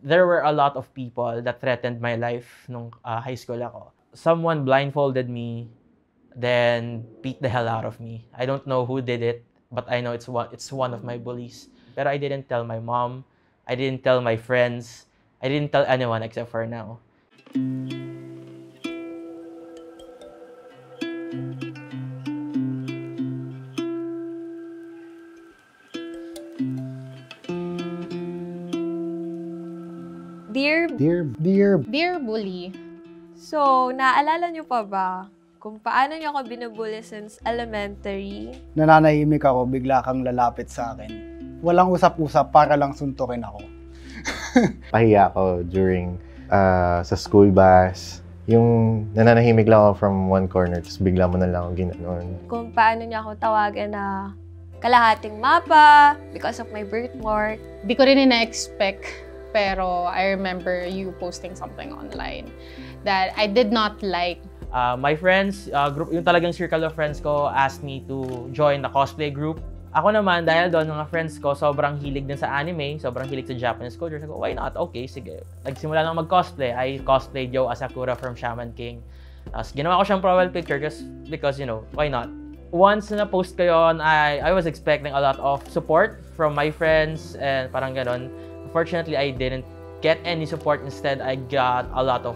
there were a lot of people that threatened my life nung high school ako. Someone blindfolded me, then beat the hell out of me. I don't know who did it, but I know it's one of my bullies. Pero I didn't tell my mom, I didn't tell my friends, I didn't tell anyone except for now. Dear bully. So, naaalala niyo pa ba kung paano niyo ako binubully since elementary? Nananahimik ako, bigla kang lalapit sa akin. Walang usap-usap para lang suntukin ako. Pahiya ako during sa school bus. Yung nananahimik lang ako from one corner, tapos bigla mo na lang ako ginanon. Kung paano niya ako tawagan na kalahating mapa because of my birthmark. Di ko rin ina-expect. Pero I remember you posting something online that I did not like. My friends, group, yung talagang circle of friends ko asked me to join the cosplay group. Ako naman, dahil doon mga friends ko, sobrang hilig din sa anime, sobrang hilig sa Japanese culture. So, why not? Okay, sige. Nagsimula lang mag-cosplay. I cosplayed Joe Asakura from Shaman King. Tapos, ginawa ko siyang profile picture just because, you know, why not? Once na post ko yun, I was expecting a lot of support from my friends and parang ganon. Unfortunately, I didn't get any support. Instead, I got a lot of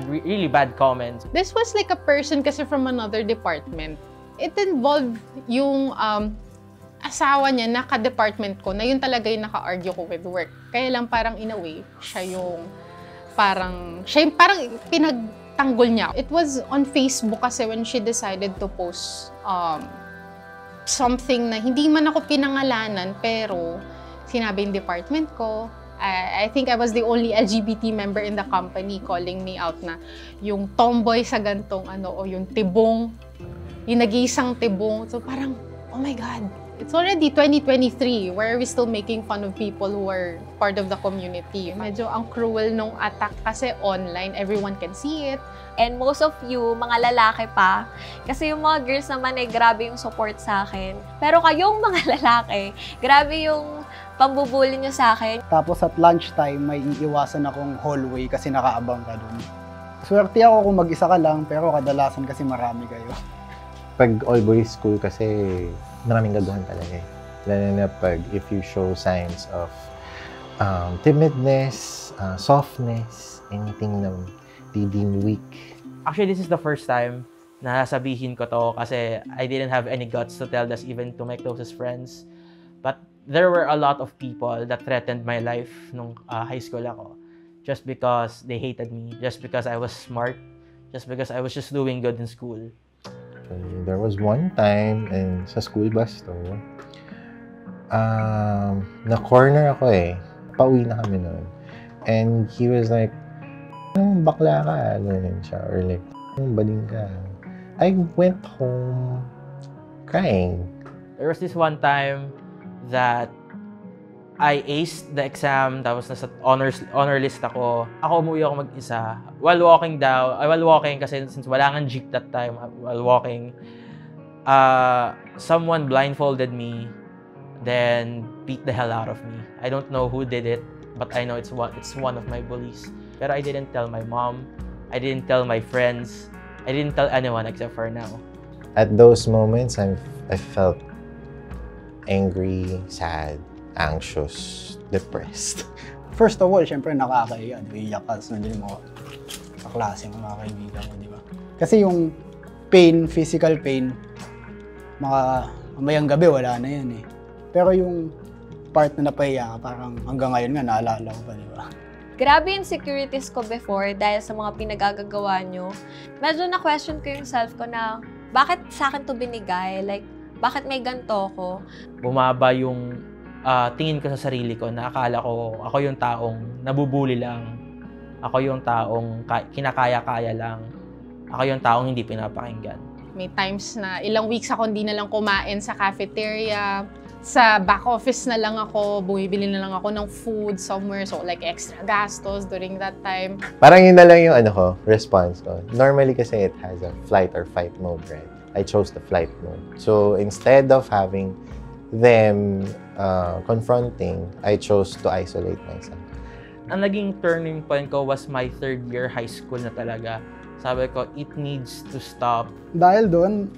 really bad comments. This was like a person kasi from another department. It involved yung asawa niya na ka-department ko, na yun talaga yung naka-argue ko with work. Kaya lang parang in a way, siya yung parang pinagtanggol niya. It was on Facebook kasi when she decided to post something na hindi man ako pinangalanan, pero sinabi yung department ko. I think I was the only LGBT member in the company calling me out na yung tomboy sa gantong o yung tibong, yung nag-iisang tibong. So parang, oh my God, it's already 2023. Why are we still making fun of people who are part of the community? Medyo ang cruel nung attack kasi online, everyone can see it. And most of you, mga lalaki pa, kasi yung mga girls naman ay grabe yung support sa akin. Pero kayong mga lalaki, grabe yung pambubuli nyo sa akin. Tapos at lunchtime, may iiwasan akong hallway kasi nakaabang ka dun. Swerte ako kung mag-isa ka lang, pero kadalasan kasi marami kayo. Pag all-boys school kasi, maraming gagawan talaga eh. Lalo na pag if you show signs of timidness, softness, anything na deem weak. Actually, this is the first time na sabihin ko to kasi I didn't have any guts to tell this even to my closest friends. But there were a lot of people that threatened my life nung high school ako. Just because they hated me, just because I was smart, just because I was just doing good in school. There was one time sa school bus to, na-corner ako eh. Pauwi na kami noon. And he was like, bakla ka, ganun siya. Or like, baling ka. I went home crying. There was this one time that I aced the exam, tapos nasa honor list ako. Ako umuwi ako mag-isa. While walking kasi since wala nang jeep that time, while walking, someone blindfolded me, then beat the hell out of me. I don't know who did it, but I know it's one of my bullies. Pero I didn't tell my mom, I didn't tell my friends, I didn't tell anyone except for now. At those moments, I felt angry, sad, anxious, depressed. First of all, syempre nakakahiya. Iiyak ka, sundin mo sa klase mo, mga kaibigan mo, di ba? Kasi yung pain, physical pain, mamayang gabi, wala na yan eh. Pero yung part na napahiya ka, parang hanggang ngayon nga, naalala ko pa, di ba? Grabe yung insecurities ko before dahil sa mga pinagagagawa nyo. Medyo na-question ko yung self ko na, bakit sa akin to binigay? Like, bakit may ganito ko? Bumaba yung tingin ko sa sarili ko na akala ko ako yung taong nabubuli lang. Ako yung taong kinakaya-kaya lang. Ako yung taong hindi pinapakinggan. May times na ilang weeks ako hindi na lang kumain sa cafeteria. Sa back office na lang ako, bumibili na lang ako ng food somewhere. So like extra gastos during that time. Parang yun na lang yung response ko. Normally kasi it has a flight or fight mode, right? I chose the flight mode. So instead of having them confronting, I chose to isolate myself. Ang naging turning point ko was my 3rd year high school na talaga. Sabi ko, it needs to stop. Dahil doon,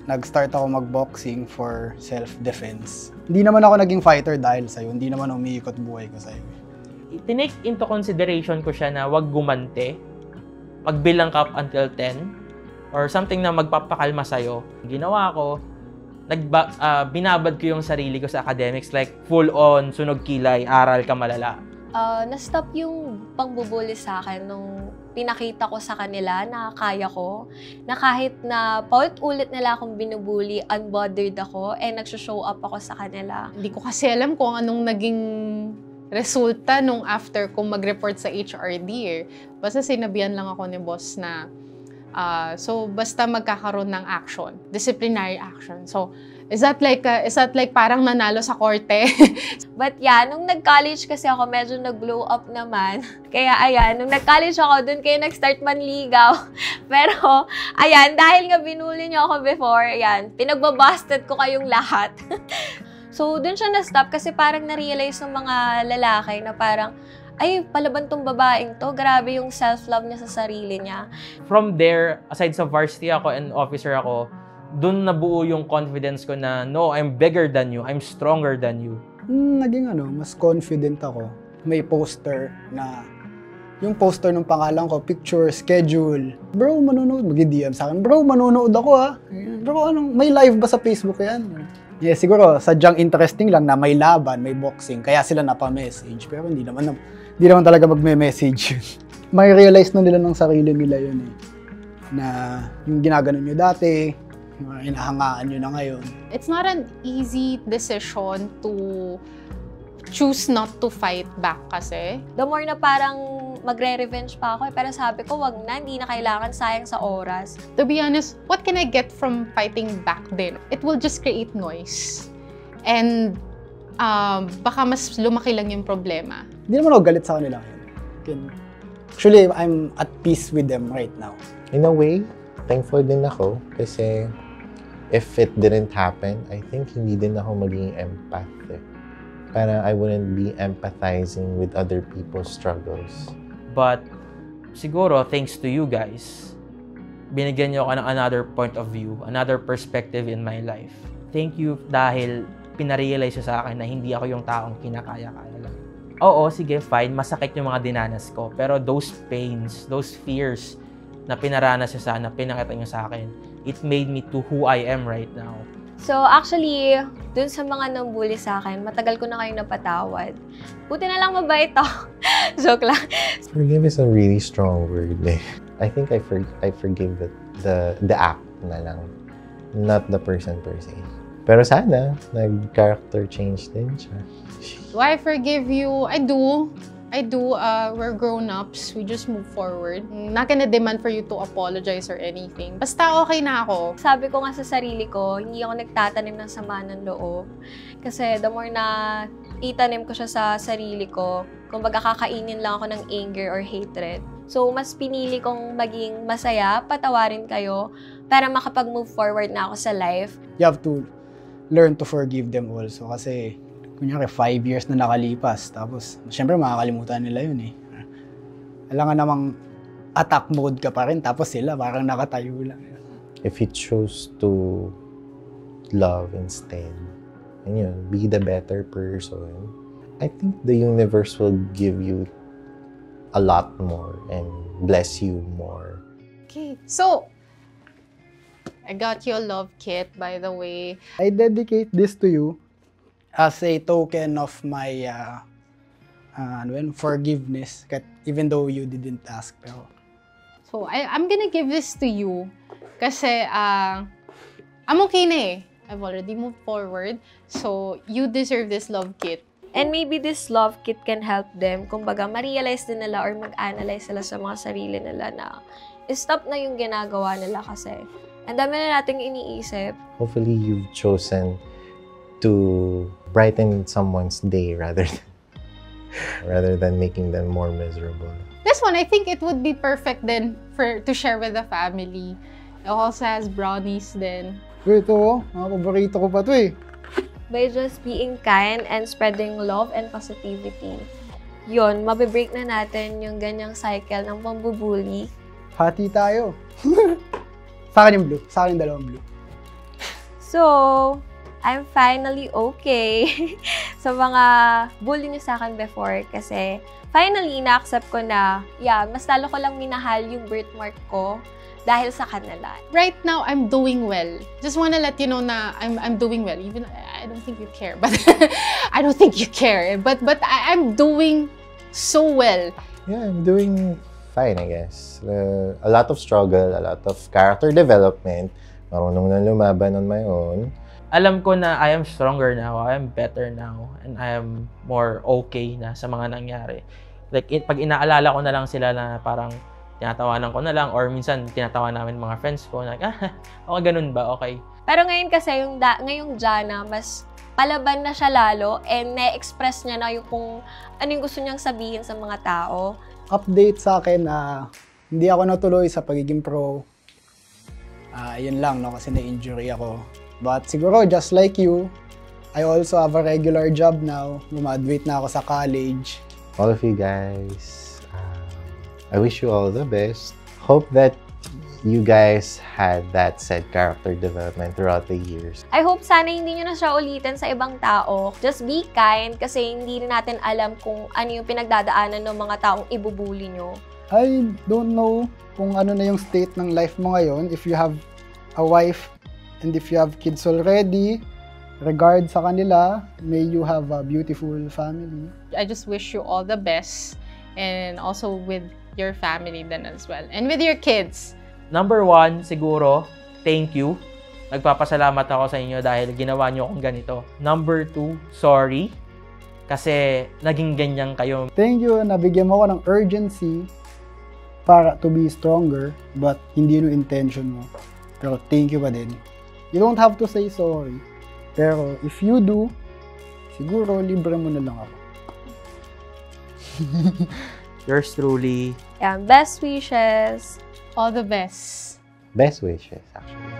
nag-start ako mag-boxing for self-defense. Hindi naman ako naging fighter dahil sa'yo. Hindi naman umiikot buhay ko sa'yo. Tinake into consideration ko siya na wag gumante, magbilang ka up until 10, or something na magpapakalma sa'yo. Ginawa ko, binabad ko yung sarili ko sa academics, like full-on, sunog kilay, aral ka malala. Na-stop yung pangbubuli sa akin nung pinakita ko sa kanila na kaya ko, na kahit na paulit-ulit nila akong binubuli, unbothered ako, and nag-show up ako sa kanila. Hindi ko kasi alam kung anong naging resulta nung after kong mag-report sa HRD eh. Basta sinabihan lang ako ni boss na so basta magkakaroon ng action, disciplinary action. So is that like parang nanalo sa korte? But yeah, nung nag-college kasi ako, medyo nag-glow up naman. Kaya ayan, nung nag-college ako, dun kayo nag-start manligaw. Pero ayan, dahil nga binuli niyo ako before, ayan, pinagbabasted ko kayong lahat. So dun siya na-stop kasi parang na-realize ng mga lalaki na parang, ay, palaban tong babaeng to. Grabe yung self-love niya sa sarili niya. From there, aside sa varsity ako and officer ako, dun nabuo yung confidence ko na, no, I'm bigger than you, I'm stronger than you. Naging mas confident ako. May poster na, yung poster ng pangalan ko, picture, schedule. Bro, manonood, mag-DM sa akin. Bro, manonood ako ha. Bro, may live ba sa Facebook yan? Yeah, siguro, sadyang interesting lang na may laban, may boxing, kaya sila napamessage. Pero hindi naman talaga magme-message yun. May realize na nila ng sarili nila yun eh. Na yung ginaganon nyo dati, inahangaan nyo na ngayon. It's not an easy decision to choose not to fight back kasi. The more na parang magre-revenge pa ako, pero sabi ko, wag na, hindi na kailangan, sayang sa oras. To be honest, what can I get from fighting back then? It will just create noise. And baka mas lumaki lang yung problema. Hindi naman ako galit sa kanila ngayon. Actually, I'm at peace with them right now. In a way, thankful din ako kasi if it didn't happen, I think hindi din ako maging empath. Parang I wouldn't be empathizing with other people's struggles. But siguro, thanks to you guys, binigyan niyo ako ng another point of view, another perspective in my life. Thank you dahil pinarealize sa akin na hindi ako yung taong kinakaya-kaya lang. Oo, sige, fine, masakit yung mga dinanas ko. Pero those pains, those fears na pinaranas niya sana, pinakita niya sa akin, it made me to who I am right now. So actually, dun sa mga nambuli sa akin, matagal ko na kayong napatawad. Buti na lang mabait ako. Joke lang. Forgive is a really strong word eh. I think I forgive the act na lang, not the person per se. Pero sana, nag-character change din siya. Do I forgive you? I do. We're grown-ups. We just move forward. I'm not gonna demand for you to apologize or anything. Basta okay na ako. Sabi ko nga sa sarili ko, hindi ako nagtatanim ng sama ng loob. Kasi the more na itanim ko siya sa sarili ko, kumbaga kakainin lang ako ng anger or hatred. So, mas pinili kong maging masaya, patawarin kayo, para makapag-move forward na ako sa life. You have to learn to forgive them also kasi kunyari 5 years na nakalipas tapos syempre makakalimutan nila yun eh. Alangan namang attack mode ka pa rin tapos sila parang nakatayo lang. If you choose to love instead, and yun, be the better person, I think the universe will give you a lot more and bless you more. Okay, so I got you a love kit, by the way. I dedicate this to you as a token of my forgiveness, even though you didn't ask. Pero So, I'm gonna give this to you kasi I'm okay na eh. I've already moved forward. So, you deserve this love kit. And maybe this love kit can help them, kumbaga, ma-realize din nila or mag-analyze sila sa mga sarili nila na stop na yung ginagawa nila kasi ang dami na nating iniisip. Hopefully, you've chosen to brighten someone's day rather than making them more miserable. This one, I think it would be perfect then to share with the family. It also has brownies then. ito, mga paborito ko pa to eh. by just being kind and spreading love and positivity. Yun, mabibreak na natin yung ganyang cycle ng pambubully. Hati tayo. Sa akin yung blue. Sa akin yung dalawang blue. So, I'm finally okay sa mga bully niyo sa akin before kasi finally, na-accept ko na, mas lalo ko lang minahal yung birthmark ko dahil sa kanila. Right now, I'm doing well. Just wanna let you know na I'm doing well. Even I don't think you care, but I don't think you care. But I'm doing so well. Yeah, I'm doing fine, I guess. A lot of struggle, a lot of character development. Marunong na lumaban on my own. Alam ko na I am stronger now, I am better now, and I am more okay na sa mga nangyari. Like, pag inaalala ko na lang sila na parang tinatawanan ko na lang, or minsan tinatawa namin mga friends ko, like, okay, ganun ba? Okay. Pero ngayon kasi, ngayong Jana, mas palaban na siya lalo and na-express niya na yung kung ano yung gusto niyang sabihin sa mga tao. Update sa akin na hindi ako natuloy sa pagiging pro. Yun lang, no, kasi na-injury ako. But siguro, just like you, I also have a regular job now. Gumaduate na ako sa college. All of you guys, I wish you all the best. Hope that you guys had that said character development throughout the years. I hope sana hindi nyo na siya ulitin sa ibang tao. Just be kind kasi hindi rin natin alam kung ano yung pinagdadaanan ng mga taong ibubuli nyo. I don't know kung ano na yung state ng life mo ngayon. If you have a wife and if you have kids already, regard sa kanila, may you have a beautiful family. I just wish you all the best, and also with your family then as well, and with your kids. Number 1, siguro, thank you. Nagpapasalamat ako sa inyo dahil ginawa niyo akong ganito. Number 2, sorry. Kasi naging ganyan kayo. Thank you, nabigyan mo ako ng urgency para to be stronger, but hindi yun yung intention mo. Pero thank you pa din. You don't have to say sorry. Pero if you do, siguro libre mo na lang ako. Yours truly. Best wishes. All the best. Best wishes, actually.